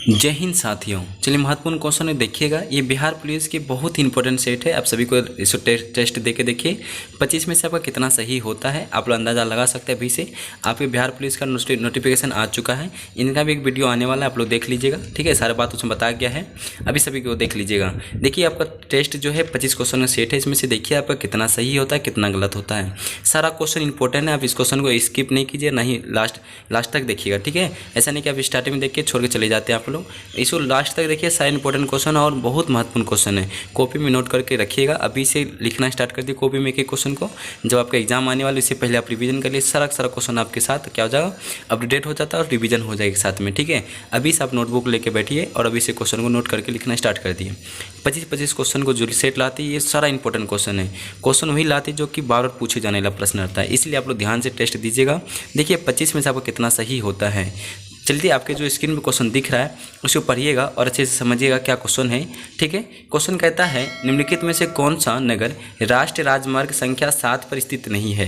जय हिंद साथियों। चलिए महत्वपूर्ण क्वेश्चन है, देखिएगा। ये बिहार पुलिस की बहुत ही इंपॉर्टेंट सेट है। आप सभी को इस टेस्ट दे के देखिए 25 में से आपका कितना सही होता है। आप लोग अंदाज़ा लगा सकते हैं। अभी से आपके बिहार पुलिस का नोटिफिकेशन आ चुका है। इनका भी एक वीडियो आने वाला है, आप लोग देख लीजिएगा। ठीक है, सारा बात उसमें बताया गया है, अभी सभी को देख लीजिएगा। देखिए आपका टेस्ट जो है 25 क्वेश्चन का सेट है। इसमें से देखिए आपका कितना सही होता है, कितना गलत होता है। सारा क्वेश्चन इंपॉर्टेंट है। आप इस क्वेश्चन को स्किप नहीं कीजिए, ना ही लास्ट तक देखिएगा। ठीक है, ऐसा नहीं कि आप स्टार्टिंग में देख के छोड़ के चले जाते हैं आप लोग। इसको लास्ट तक देखिए, सारे इंपॉर्टेंट क्वेश्चन और बहुत महत्वपूर्ण क्वेश्चन है। कॉपी में नोट करके रखिएगा। अभी से लिखना स्टार्ट कर दिए कॉपी में एक क्वेश्चन को। जब आपका एग्जाम आने वाले इससे पहले आप रिवीजन कर लिए। सारा क्वेश्चन आपके साथ क्या हो जाएगा, अपडेट हो जाता है और रिवीजन हो जाएगा साथ में। ठीक है, अभी से आप नोटबुक लेके बैठिए और अभी से क्वेश्चन को नोट करके लिखना स्टार्ट कर दिए। 25 क्वेश्चन को जो सेट लाती है, ये सारा इंपॉर्टेंट क्वेश्चन है। क्वेश्चन वही लाती है जो कि बार बार पूछे जाने वाला प्रश्न रहता है। इसलिए आप लोग ध्यान से टेस्ट दीजिएगा। देखिए 25 में से आपका कितना सही होता है। चलिए आपके जो स्क्रीन पे क्वेश्चन दिख रहा है उसको पढ़िएगा और अच्छे से समझिएगा क्या क्वेश्चन है। ठीक है, क्वेश्चन कहता है निम्नलिखित में से कौन सा नगर राष्ट्रीय राजमार्ग संख्या 7 पर स्थित नहीं है।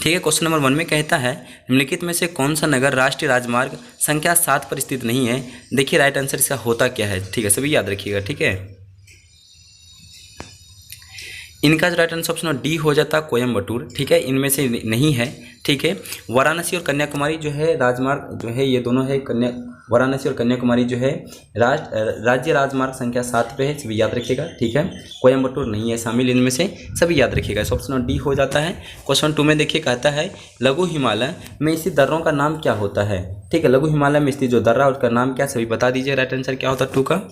ठीक है, क्वेश्चन नंबर 1 में कहता है निम्नलिखित में से कौन सा नगर राष्ट्रीय राजमार्ग संख्या 7 पर स्थित नहीं है। देखिए राइट आंसर इसका होता क्या है। ठीक है, सभी याद रखिएगा। ठीक है, इनका जो राइट आंसर ऑप्शन डी हो जाता कोयम्बटूर। ठीक है, इनमें से नहीं है। ठीक है, वाराणसी और कन्याकुमारी जो है राजमार्ग जो है, ये दोनों है वाराणसी और कन्याकुमारी जो है राज्य राजमार्ग संख्या 7 पे है, सभी याद रखिएगा। ठीक है, कोयम्बटूर नहीं है शामिल इनमें से, सभी याद रखिएगा। इस ऑप्शन डी हो जाता है। क्वेश्चन 2 में देखिए कहता है लघु हिमालय में स्थित दर्रों का नाम क्या होता है। ठीक है, लघु हिमालय में स्थित जो दर्रा उसका नाम क्या, सभी बता दीजिए। राइट आंसर क्या होता है 2 का।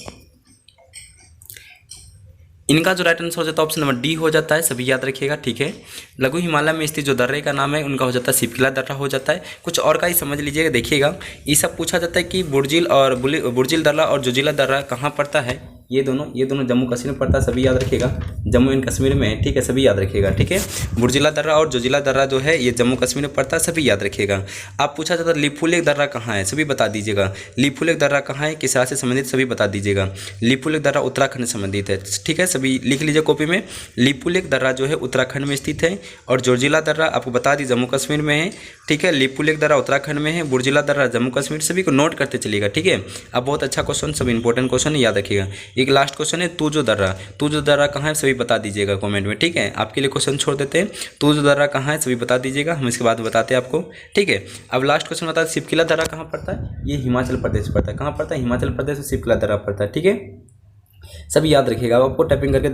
इनका जो राइट आंसर हो जाता है ऑप्शन नंबर डी हो जाता है, सभी याद रखिएगा। ठीक है, लघु हिमालय में स्थित जो दर्रे का नाम है उनका हो जाता है सिपकिला दर्रा हो जाता है। कुछ और का ही समझ लीजिएगा। देखिएगा ये सब पूछा जाता है कि बुर्जिल दर्रा और जोजिला दर्रा कहाँ पड़ता है। ये दोनों जम्मू कश्मीर में पड़ता है, सभी याद रखिएगा। जम्मू एंड कश्मीर में है। ठीक है, सभी याद रखिएगा। ठीक है, बुर्जिला दर्रा और जोजिला दर्रा जो है ये जम्मू कश्मीर में पड़ता है, सभी याद रखिएगा। आप पूछा जाता है लिपुलेख दर्रा कहाँ है, सभी बता दीजिएगा। लिपुलेख दर्रा कहाँ है, किस राज्य से संबंधित, सभी बता दीजिएगा। लिपुलेख दर्रा उत्तराखंड से संबंधित है। ठीक है, सभी लिख लीजिए कॉपी में। लिपुलेख दर्रा जो है उत्तराखंड में स्थित है और जोजिला दर्रा आपको बता दी जम्मू कश्मीर में है। ठीक है, लिपुलेख दर्रा उत्तराखंड में है, बुर्जिला दर्रा जम्मू कश्मीर। सभी को नोट करते चलिएगा। ठीक है, अब बहुत अच्छा क्वेश्चन, सब इंपॉर्टेंट क्वेश्चन है, याद रखिएगा। एक लास्ट क्वेश्चन है तू जो दर्रा कहाँ है, सभी बता दीजिएगा कमेंट में। ठीक है, आपके लिए क्वेश्चन छोड़ देते हैं। तू जो दर्रा कहाँ है, सभी बता दीजिएगा, हम इसके बाद बताते हैं आपको। ठीक है, अब लास्ट क्वेश्चन बता दें सिपकिला दर्रा कहाँ पड़ता है। ये हिमाचल प्रदेश पड़ता है। कहाँ पड़ता है, हिमाचल प्रदेश में सिपकिला दर्रा पड़ता है। ठीक है, सभी याद रखिएगा। अब आपको टाइपिंग करके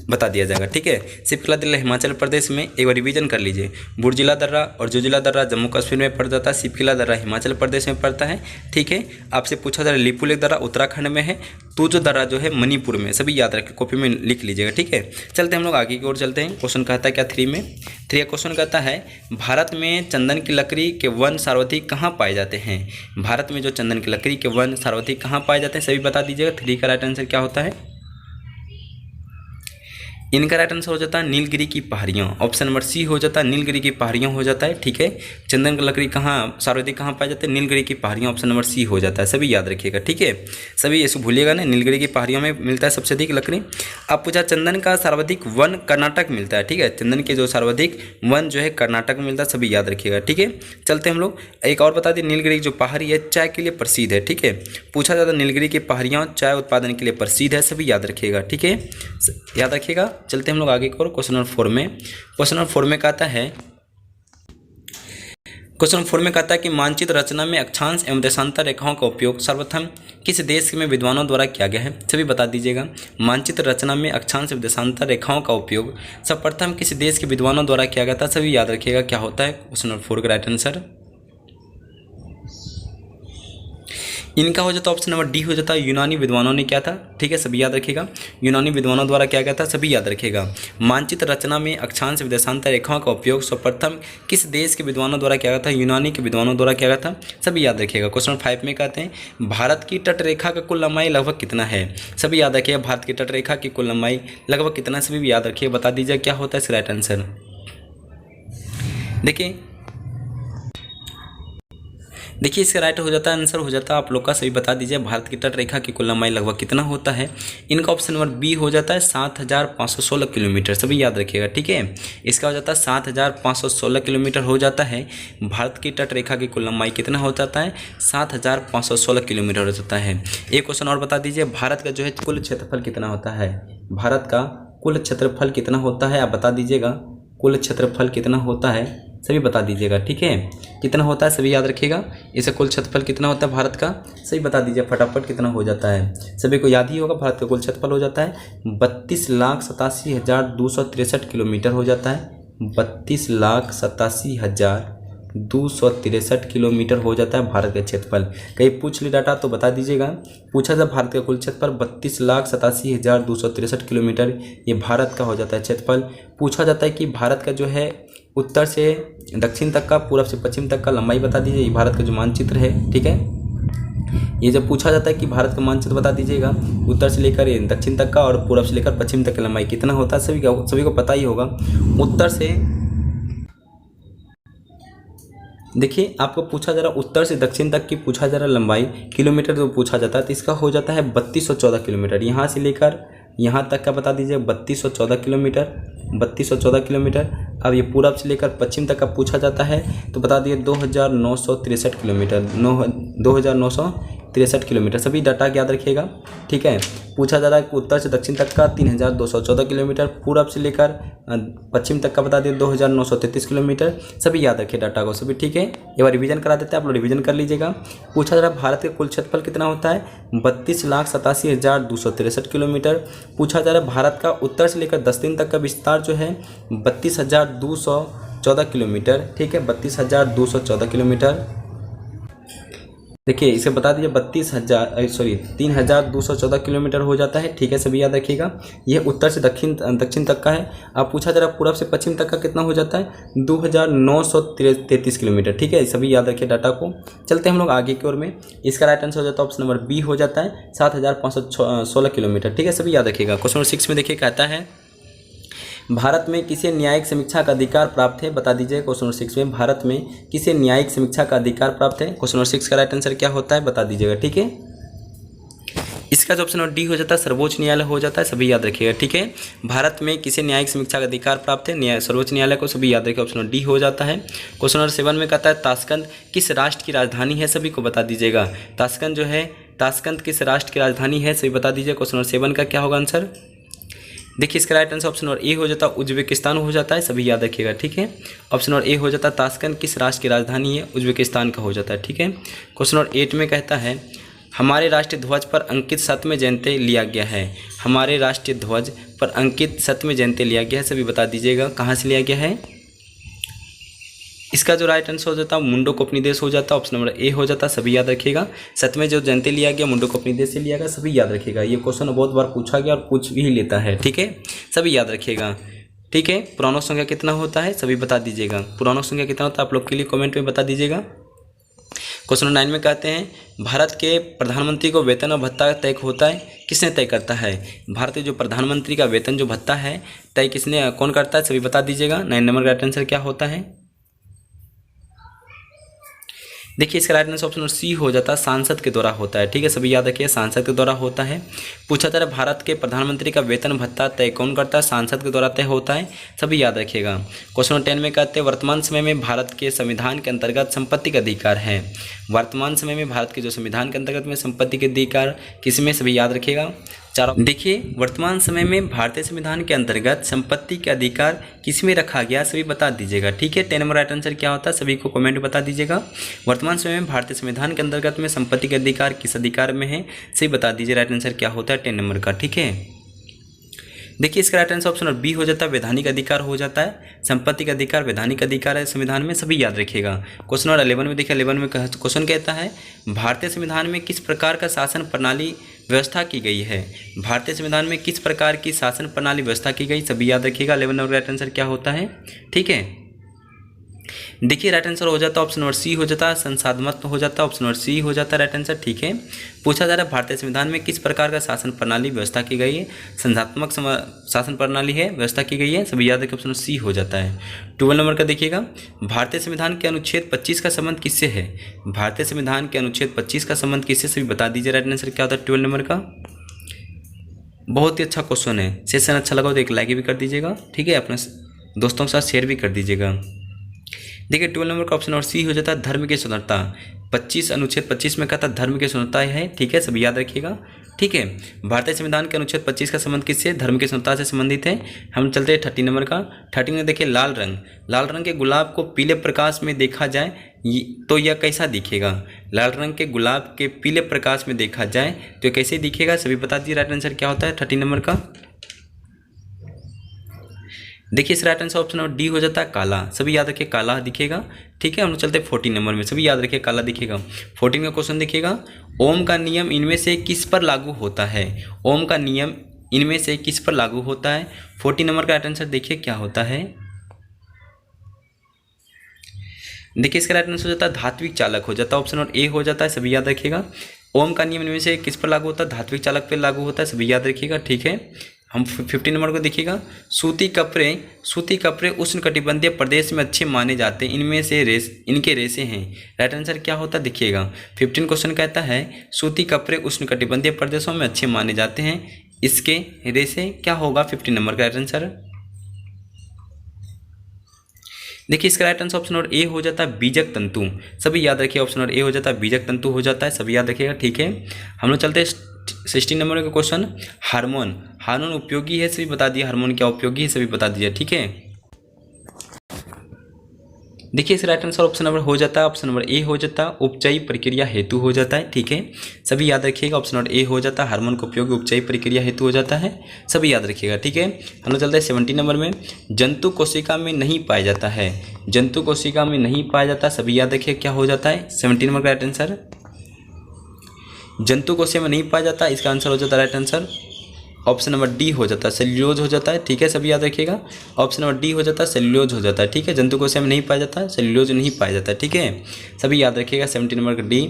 बता दिया जाएगा। ठीक है, सिपकिला दर्रा हिमाचल प्रदेश में, एक बार रिवीजन कर लीजिए। बुर्जिला दर्रा और जोजिला दर्रा जम्मू कश्मीर में पड़ जाता है, सिपकिला दर्रा हिमाचल प्रदेश में पड़ता है। ठीक है, आपसे पूछा जा रहा है लिपुलेख दर्रा उत्तराखंड में है, तूजो दर्रा जो है मणिपुर में, सभी याद रखें, कॉपी में लिख लीजिएगा। ठीक है, चलते हम लोग आगे की ओर चलते हैं। क्वेश्चन कहता है क्या 3 में, 3 क्वेश्चन कहता है भारत में चंदन की लकड़ी के वन सर्वाधिक कहाँ पाए जाते हैं। भारत में जो चंदन की लकड़ी के वन सर्वाधिक कहाँ पाए जाते हैं, सभी बता दीजिएगा। 3 का राइट आंसर क्या होता है। इनका राइट आंसर हो जाता है नीलगिरी की पहाड़ियाँ। ऑप्शन नंबर सी हो जाता है नीलगिरी की पहाड़ियाँ हो जाता है। ठीक है, चंदन की लकड़ी कहाँ सर्वाधिक कहाँ पाए जाते हैं, नीलगिरी की पहाड़ियाँ, ऑप्शन नंबर सी हो जाता है, सभी याद रखिएगा। ठीक है, सभी इसको भूलिएगा ना, नीलगिरी की पहाड़ियों में मिलता है सबसे अधिक लकड़ी। अब पूछा चंदन का सर्वाधिक वन कर्नाटक मिलता है। ठीक है, चंदन के जो सर्वाधिक वन जो है कर्नाटक में मिलता है, सभी याद रखिएगा। ठीक है, चलते हम लोग एक और बता दें, नीलगिरी जो पहाड़ी है चाय के लिए प्रसिद्ध है। ठीक है, पूछा जाता है नीलगिरी की पहाड़ियाँ चाय उत्पादन के लिए प्रसिद्ध है, सभी याद रखिएगा। ठीक है, याद रखिएगा। चलते हम लोग आगे और क्वेश्चन नंबर 4 में, क्वेश्चन नंबर 4 में कहता है, क्वेश्चन नंबर 4 में कहता है कि मानचित्र रचना में अक्षांश एवं देशांतर रेखाओं का उपयोग सर्वप्रथम किस देश में विद्वानों द्वारा किया गया है, सभी बता दीजिएगा। मानचित्र रचना में अक्षांश एवं देशांतर रेखाओं का उपयोग सर्वप्रथम किस देश के विद्वानों द्वारा किया गया था, सभी याद रखिएगा क्या होता है। क्वेश्चन नंबर 4 का राइट आंसर इनका हो जाता है ऑप्शन नंबर डी हो जाता है यूनानी विद्वानों ने किया था। ठीक है, सभी याद रखिएगा, यूनानी विद्वानों द्वारा किया गया था, सभी याद रखिएगा। मानचित्र रचना में अक्षांश एवं देशांतर रेखाओं का उपयोग सर्वप्रथम किस देश के विद्वानों द्वारा किया गया था, यूनानी के विद्वानों द्वारा किया गया था, सभी याद रखिएगा। क्वेश्चन नंबर 5 में कहते हैं भारत की तटरेखा का कुल लंबाई लगभग कितना है, सभी याद रखिएगा। भारत की तटरेखा की कुल लंबाई लगभग कितना, सभी भी याद रखिए, बता दीजिए क्या होता है इसका राइट आंसर। देखिए देखिए इसका राइट हो जाता है, आंसर हो जाता है आप लोग का, सभी बता दीजिए भारत की तट रेखा की कुल लंबाई लगभग कितना होता है। इनका ऑप्शन नंबर बी हो जाता है 7516 किलोमीटर, सभी याद रखिएगा, ठीक है। इसका हो जाता है 7516 किलोमीटर हो जाता है। भारत की तट रेखा की कुल लंबाई कितना हो जाता है, 7516 किलोमीटर हो जाता है। एक क्वेश्चन और बता दीजिए, भारत का जो है कुल क्षेत्रफल कितना होता है, भारत का कुल क्षेत्रफल कितना होता है, आप बता दीजिएगा। कुल क्षेत्रफल कितना होता है सभी बता दीजिएगा, ठीक है। कितना होता है सभी याद रखिएगा। इसे कुल क्षेत्रफल कितना होता है भारत का, सभी बता दीजिए फटाफट, कितना हो जाता है। सभी को याद ही होगा, भारत का कुल क्षेत्रफल हो जाता है 32,87,263 किलोमीटर हो जाता है। 32,87,263 किलोमीटर हो जाता है भारत का क्षेत्रफल। कहीं पूछ ली डाटा तो बता दीजिएगा। पूछा था भारत का कुल क्षेत्रफल 32,87,263 किलोमीटर, ये भारत का हो जाता है क्षेत्रफल। पूछा जाता है कि भारत का जो है उत्तर से दक्षिण तक का, पूर्व से पश्चिम तक का लंबाई बता दीजिए, ये भारत का जो मानचित्र है, ठीक है। ये जब पूछा जाता है कि भारत का मानचित्र बता दीजिएगा, उत्तर से लेकर दक्षिण तक का और पूर्व से लेकर पश्चिम तक की लंबाई कितना होता है, सभी को पता ही होगा। उत्तर से देखिए आपको पूछा जा रहा उत्तर से दक्षिण तक की पूछा जा रहा लंबाई किलोमीटर जो पूछा जाता है, तो इसका हो जाता है 3214 किलोमीटर। यहाँ से लेकर यहाँ तक का बता दीजिए 3214 किलोमीटर, 3214 किलोमीटर। अब ये पूरब से लेकर पश्चिम तक का पूछा जाता है तो बता दिए 2963 किलोमीटर, 2963 किलोमीटर। सभी डाटा याद रखिएगा, ठीक है। पूछा जा रहा है कि उत्तर से दक्षिण तक का 3214 किलोमीटर, पूरब से लेकर पश्चिम तक का बता दिए 2933 किलोमीटर। सभी याद रखिए डाटा को, सभी ठीक है। एक बार रिवीजन करा देते हैं, आप लोग रिवीजन कर लीजिएगा। पूछा जा रहा है भारत के कुल क्षेत्रफल कितना होता है, 32,87,263 किलोमीटर। पूछा जा रहा है भारत का उत्तर से लेकर दक्षिण तक का विस्तार जो है 32,214 किलोमीटर, ठीक है, 32,214 किलोमीटर। देखिए इसे बता दीजिए 3,214 किलोमीटर हो जाता है, ठीक है, सभी याद रखिएगा। यह उत्तर से दक्षिण तक का है। अब पूछा जा रहा है पूर्व से पश्चिम तक का कितना हो जाता है, 2,933 किलोमीटर, ठीक है, सभी याद रखिए डाटा को। चलते हैं हम लोग आगे की ओर में। इसका राइट आंसर हो जाता है ऑप्शन नंबर बी हो जाता है 7,516 किलोमीटर, ठीक है, सभी याद रखिएगा। क्वेश्चन नंबर 6 में देखिए कहता है भारत में किसे न्यायिक समीक्षा का अधिकार प्राप्त है, बता दीजिए। क्वेश्चन नंबर 6 में भारत में किसे न्यायिक समीक्षा का अधिकार प्राप्त है। क्वेश्चन नंबर 6 का राइट आंसर क्या होता है बता दीजिएगा, ठीक है। इसका जो ऑप्शन नंबर डी हो जाता है सर्वोच्च न्यायालय हो जाता है, सभी याद रखिएगा, ठीक है। भारत में किसे न्यायिक समीक्षा का अधिकार प्राप्त है, सर्वोच्च न्यायालय को, सभी याद रखिए, ऑप्शन नंबर डी हो जाता है। क्वेश्चन नंबर 7 में कहता है ताशकंद किस राष्ट्र की राजधानी है, सभी को बता दीजिएगा। ताशकंद जो है, ताशकंद किस राष्ट्र की राजधानी है, सभी बता दीजिए। क्वेश्चन नंबर 7 का क्या होगा आंसर। देखिए इसका right answer option number A हो जाता है उज्बेकिस्तान हो जाता है, सभी याद रखिएगा, ठीक है। ऑप्शन नंबर ए हो जाता है ताशकंद किस राष्ट्र की राजधानी है, उज्बेकिस्तान का हो जाता है, ठीक है। क्वेश्चन नंबर 8 में कहता है हमारे राष्ट्रीय ध्वज पर अंकित सत्यमेव जयते लिया गया है। हमारे राष्ट्रीय ध्वज पर अंकित सत्यमेव जयते लिया गया है, सभी बता दीजिएगा कहाँ से लिया गया है। इसका जो राइट आंसर हो जाता है मुंडोकोपनिदेश हो जाता है, ऑप्शन नंबर ए हो जाता है, सभी याद रखिएगा। सत्यमेव जो जयते लिया गया मुंडोकोपनिदेश से लिया गया, सभी याद रखिएगा। ये क्वेश्चन बहुत बार पूछा गया और पूछ भी लेता है, ठीक है, सभी याद रखिएगा, ठीक है। पुराणों संख्या कितना होता है सभी बता दीजिएगा। पुराणों संख्या कितना होता है आप लोग के लिए कमेंट में बता दीजिएगा। क्वेश्चन नंबर 9 में कहते हैं भारत के प्रधानमंत्री को वेतन और भत्ता तय होता है, किसने तय करता है। भारत के जो प्रधानमंत्री का वेतन जो भत्ता है तय किसने कौन करता है, सभी बता दीजिएगा। 9 नंबर का राइट आंसर क्या होता है। देखिए इसका right answer option number C हो जाता है सांसद के द्वारा होता है, ठीक है, सभी याद रखिए, सांसद के द्वारा होता है। पूछा जा रहा है भारत के प्रधानमंत्री का वेतन भत्ता तय कौन करता है, सांसद के द्वारा तय होता है, सभी याद रखिएगा। क्वेश्चन नंबर 10 में कहते हैं वर्तमान समय में भारत के संविधान के अंतर्गत संपत्ति का अधिकार है। वर्तमान समय में भारत के जो संविधान के अंतर्गत में संपत्ति के अधिकार किसमें, सभी याद रखिएगा। देखिए वर्तमान समय में भारतीय संविधान के अंतर्गत संपत्ति के अधिकार किसमें रखा गया, सभी बता दीजिएगा, ठीक है। 10 नंबर राइट आंसर क्या होता है सभी को कमेंट बता दीजिएगा। वर्तमान समय में भारतीय संविधान के अंतर्गत में संपत्ति के अधिकार किस अधिकार में है, सही बता दीजिए। राइट आंसर क्या होता है 10 नंबर का, ठीक है। देखिए इसका right answer option number B हो जाता है वैधानिक अधिकार हो जाता है। संपत्ति का अधिकार वैधानिक अधिकार है संविधान में, सभी याद रखिएगा। क्वेश्चन नंबर 11 में देखिए 11 में क्वेश्चन कहता है भारतीय संविधान में किस प्रकार का शासन प्रणाली व्यवस्था की गई है। भारतीय संविधान में किस प्रकार की शासन प्रणाली व्यवस्था की गई, सभी याद रखिएगा। 11 नंबर राइट आंसर क्या होता है, ठीक है। देखिए राइट आंसर हो जाता है ऑप्शन नंबर सी हो जाता है, संसाधनात्मक हो जाता है, ऑप्शन नंबर सी हो जाता है राइट आंसर। ठीक है, पूछा जा रहा है भारतीय संविधान में किस प्रकार का शासन प्रणाली व्यवस्था की गई है? संसाधनात्मक शासन प्रणाली है, व्यवस्था की गई है, सभी याद रखें ऑप्शन सी हो जाता है। 12 नंबर का देखिएगा, भारतीय संविधान के अनुच्छेद 25 का संबंध किससे है? भारतीय संविधान के अनुच्छेद 25 का संबंध किससे, सभी बता दीजिए राइट आंसर क्या होता है 12 नंबर का। बहुत ही अच्छा क्वेश्चन है, सेशन अच्छा लगा तो एक लाइक भी कर दीजिएगा, ठीक है, अपने दोस्तों के साथ शेयर भी कर दीजिएगा। देखिए 12 नंबर का ऑप्शन और सी हो जाता है धर्म की स्वतंत्रता। 25 अनुच्छेद 25 में कहता है धर्म की स्वतंत्रता है, ठीक है, सभी याद रखिएगा। ठीक है, भारतीय संविधान के अनुच्छेद 25 का संबंध किससे? धर्म की स्वतंत्रता से संबंधित है। हम चलते हैं 30 नंबर का। 30 में देखिए लाल रंग के गुलाब को पीले प्रकाश में देखा जाए तो यह कैसा दिखेगा? लाल रंग के गुलाब के पीले प्रकाश में देखा जाए तो यह कैसे दिखेगा, सभी बता दीजिए राइट आंसर क्या होता है 30 नंबर का। देखिए इस right answer option number D हो जाता है काला, सभी याद रखिए काला दिखेगा। ठीक है, हम लोग चलते हैं 14 नंबर में, सभी याद रखिए काला दिखेगा। 14 का क्वेश्चन देखिएगा, ओम का नियम इनमें से किस पर लागू होता है? ओम का नियम इनमें से किस पर लागू होता है? 14 नंबर का राइट आंसर देखिए क्या होता है। देखिए इसका राइट आंसर हो जाता है धात्विक चालक हो जाता है, ऑप्शन नंबर ए हो जाता है, सभी याद रखिएगा। ओम का नियम इनमें से किस पर लागू होता है? धात्विक चालक पर लागू होता है, सभी याद रखिएगा। ठीक है, हम 15 नंबर को देखिएगा, सूती कपड़े उष्णकटिबंधीय प्रदेश में अच्छे माने जाते हैं, इनमें से इनके रेशे हैं। राइट आंसर क्या होता है देखिएगा। 15 क्वेश्चन कहता है सूती कपड़े उष्णकटिबंधीय प्रदेशों में अच्छे माने जाते हैं, इसके रेशे क्या होगा 15 नंबर का राइट आंसर। देखिए इसका right answer option number A हो जाता है बीजक तंतु, सभी याद रखिए ऑप्शन नंबर ए हो जाता है बीजक तंतु हो जाता है, सभी याद रखिएगा। ठीक है, हम लोग चलते हैं 16 नंबर का क्वेश्चन, हार्मोन उपयोगी है, सभी बता दिए हार्मोन क्या उपयोगी है, सभी बता दीजिए। ठीक है, देखिए इस राइट आंसर ऑप्शन नंबर हो जाता है, ऑप्शन नंबर ए हो जाता है उपचयी प्रक्रिया हेतु हो जाता है। ठीक है, सभी याद रखिएगा ऑप्शन नंबर ए हो जाता है हार्मोन का उपयोग उपचयी प्रक्रिया हेतु हो जाता है, सभी याद रखिएगा। ठीक है, हम लोग चलते हैं 17 नंबर में, जंतु कोशिका में नहीं पाया जाता है, जंतु कोशिका में नहीं पाया जाता, सभी याद रखिए क्या हो जाता है 17 नंबर का राइट आंसर। जंतु कोशिका में नहीं पाया जाता, इसका आंसर हो जाता है right answer option number D हो जाता है सेल्यूलोज हो जाता है। ठीक है, सभी याद रखिएगा ऑप्शन नंबर डी हो जाता है सेल्यूलोज हो जाता है। ठीक है, जंतु कोशिका में नहीं पाया जाता है, सेल्यूलोज नहीं पाया जाता है। ठीक है, सभी याद रखिएगा। 17 नंबर का डी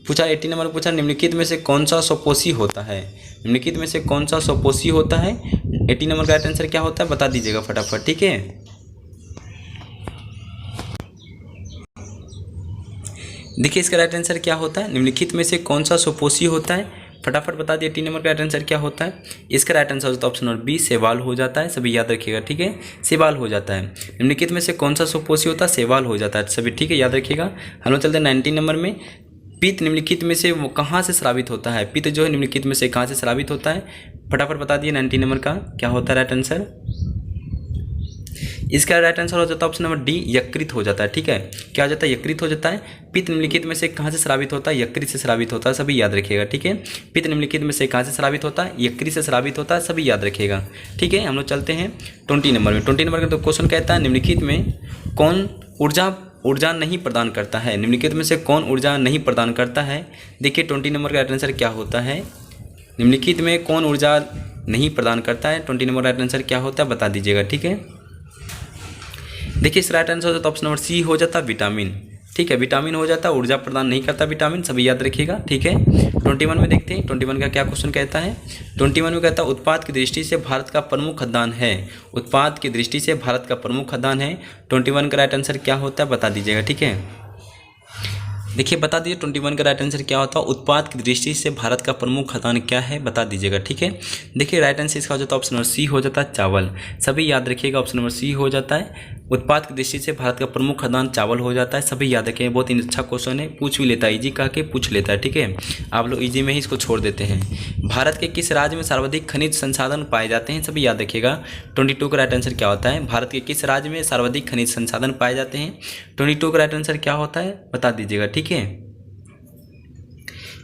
पूछा। 18 नंबर पूछा निम्नलिखित में से कौन सा स्वपोषी होता है? निम्नलिखित में से कौन सा स्वपोषी होता है? 18 नंबर का राइट आंसर क्या होता है बता दीजिएगा फटाफट। ठीक है, देखिए इसका राइट आंसर क्या होता है, निम्नलिखित में से कौन सा स्वपोषी होता है, फटाफट बता दिए। 3 नंबर का राइट आंसर क्या होता है, इसका राइट आंसर होता है ऑप्शन नंबर बी शैवाल हो जाता है, सभी याद रखिएगा। ठीक है, शैवाल हो जाता है। निम्नलिखित में से कौन सा स्वपोषी होता है, शैवाल हो जाता है, सभी ठीक है याद रखिएगा। हम लोग चलते हैं 19 नंबर में, पित्त निम्नलिखित में से वो कहाँ से स्रावित होता है? पित्त जो है निम्नलिखित में से कहाँ से स्रावित होता है, फटाफट बता दिए 19 नंबर का क्या होता है राइट आंसर। इसका राइट आंसर हो जाता है ऑप्शन नंबर डी यकृत हो जाता है। ठीक है, क्या हो जाता है यकृत हो जाता है। पित्त निम्नलिखित में से कहाँ से स्रावित होता है, यकृत से स्रावित होता है, सभी याद रखिएगा। ठीक है, पित्त निम्नलिखित में से कहाँ से स्रावित होता है, यकृत से स्रावित होता है, सभी याद रखिएगा। ठीक है, हम लोग चलते हैं 20 नंबर में। 20 नंबर का तो क्वेश्चन कहता है निम्नलिखित में कौन ऊर्जा नहीं प्रदान करता है? निम्नलिखित में से कौन ऊर्जा नहीं प्रदान करता है? देखिए 20 नंबर का राइट आंसर क्या होता है, निम्नलिखित में कौन ऊर्जा नहीं प्रदान करता है? 20 नंबर राइट आंसर क्या होता है बता दीजिएगा। ठीक है, देखिए इस राइट आंसर हो जाता है ऑप्शन नंबर सी हो जाता है विटामिन। ठीक है, विटामिन हो जाता है, ऊर्जा प्रदान नहीं करता विटामिन, सभी याद रखिएगा। ठीक है, 21 में देखते हैं 21 का क्या क्वेश्चन कहता है। 21 में कहता है उत्पाद की दृष्टि से भारत का प्रमुख खदान है, उत्पाद की दृष्टि से भारत का प्रमुख खदान है। 21 का राइट आंसर क्या होता है बता दीजिएगा। ठीक है, देखिए बता दीजिए 21 का राइट आंसर क्या होता है, उत्पाद की दृष्टि से भारत का प्रमुख खदान क्या है बता दीजिएगा। ठीक है, देखिए राइट आंसर इसका हो जाता है ऑप्शन नंबर सी हो जाता है चावल, सभी याद रखिएगा ऑप्शन नंबर सी हो जाता है। उत्पाद की दृष्टि से भारत का प्रमुख खदान चावल हो जाता है, सभी याद रखें। बहुत ही अच्छा क्वेश्चन है, पूछ भी लेता है, इजी कह के पूछ लेता है। ठीक है, आप लोग इजी में ही इसको छोड़ देते हैं। भारत के किस राज्य में सर्वाधिक खनिज संसाधन पाए जाते हैं, सभी याद रखिएगा। 22 का राइट आंसर क्या होता है, भारत के किस राज्य में सर्वाधिक खनिज संसाधन पाए जाते हैं? 22 का राइट आंसर क्या होता है बता दीजिएगा। ठीक है,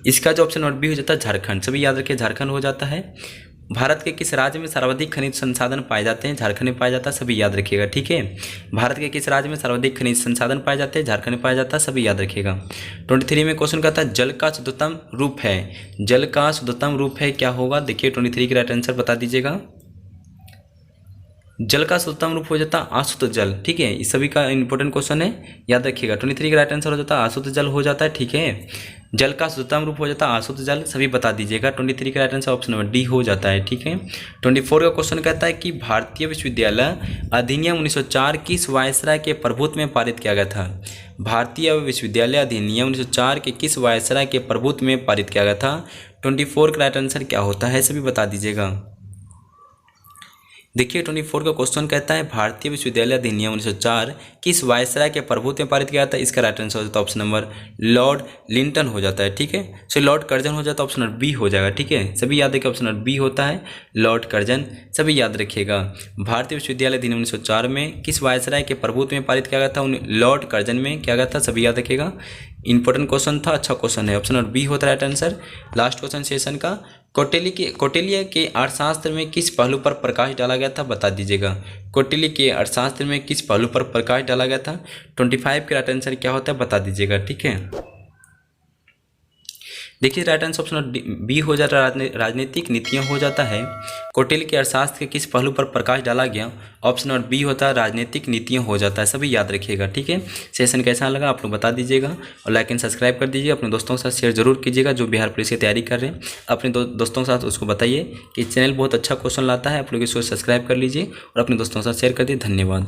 इसका जो ऑप्शन नंबर बी हो जाता है झारखंड, सभी याद रखिए झारखंड हो जाता है। भारत के किस राज्य में सर्वाधिक खनिज संसाधन पाए जाते हैं? झारखंड में पाया जाता है, सभी याद रखिएगा। ठीक है, भारत के किस राज्य में सर्वाधिक खनिज संसाधन पाए जाते हैं? झारखंड में पाया जाता है, सभी याद रखिएगा। 23 में क्वेश्चन कहता है जल का शुद्धतम रूप है, जल का शुद्धतम रूप है क्या होगा? देखिए 23 का राइट आंसर बता दीजिएगा। जल का शुद्धतम रूप हो जाता है अशुद्ध जल। ठीक है, इस सभी का इंपॉर्टेंट क्वेश्चन है, याद रखिएगा। 23 का राइट आंसर हो जाता है अशुद्ध जल हो जाता है। ठीक है, जल का शुद्धतम रूप हो जाता है अशुद्ध जल, सभी बता दीजिएगा। 23 का right answer option number D हो जाता है। ठीक है, 24 का क्वेश्चन कहता है कि भारतीय विश्वविद्यालय अधिनियम 1904 किस वायसराय के प्रभुत्व में पारित किया गया था? भारतीय विश्वविद्यालय अधिनियम 1904 के किस वायसराय के प्रभुत्व में पारित किया गया था? 24 का राइट आंसर क्या होता है, सभी बता दीजिएगा। देखिए 24 का क्वेश्चन कहता है भारतीय विश्वविद्यालय अधिनियम 1904 किस वायसराय के प्रभुत्व में पारित किया था? इसका राइट आंसर हो जाता है ऑप्शन नंबर लॉर्ड लिंटन हो जाता है। ठीक है, सो लॉर्ड कर्जन हो जाता है, ऑप्शन नंबर बी हो जाएगा। ठीक है, सभी याद रखिए, ऑप्शन नंबर बी होता है लॉर्ड कर्जन, सभी याद रखिएगा। भारतीय विश्वविद्यालय अधिनियम 1904 में किस वायसराय के प्रभुत्व में पारित किया गया था? लॉर्ड कर्जन में किया गया था, सभी याद रखिएगा। इंपॉर्टेंट क्वेश्चन था, अच्छा क्वेश्चन है, ऑप्शन नंबर बी होता है right answer. Last question session का, कौटिल्य के अर्थशास्त्र में किस पहलू पर प्रकाश डाला गया था? बता दीजिएगा। कौटिल्य के अर्थशास्त्र में किस पहलू पर प्रकाश डाला गया था? 25 का राइट आंसर क्या होता है, बता दीजिएगा। ठीक है, देखिए राइट आंसर ऑप्शन बी हो जाता है राजनीतिक नीतियाँ हो जाता है। कौटिल्य के अर्थशास्त्र के किस पहलू पर प्रकाश डाला गया? ऑप्शन नंबर बी होता है राजनीतिक नीतियाँ हो जाता है, सभी याद रखिएगा। ठीक है, सेशन कैसा लगा आप लोग बता दीजिएगा और लाइक एंड सब्सक्राइब कर दीजिए। अपने दोस्तों के साथ शेयर जरूर कीजिएगा जो बिहार पुलिस की तैयारी कर रहे हैं। अपने दोस्तों के साथ उसको बताइए कि चैनल बहुत अच्छा क्वेश्चन लाता है, आप लोग इसको सब्सक्राइब कर लीजिए और अपने दोस्तों के साथ शेयर कर दिए। धन्यवाद।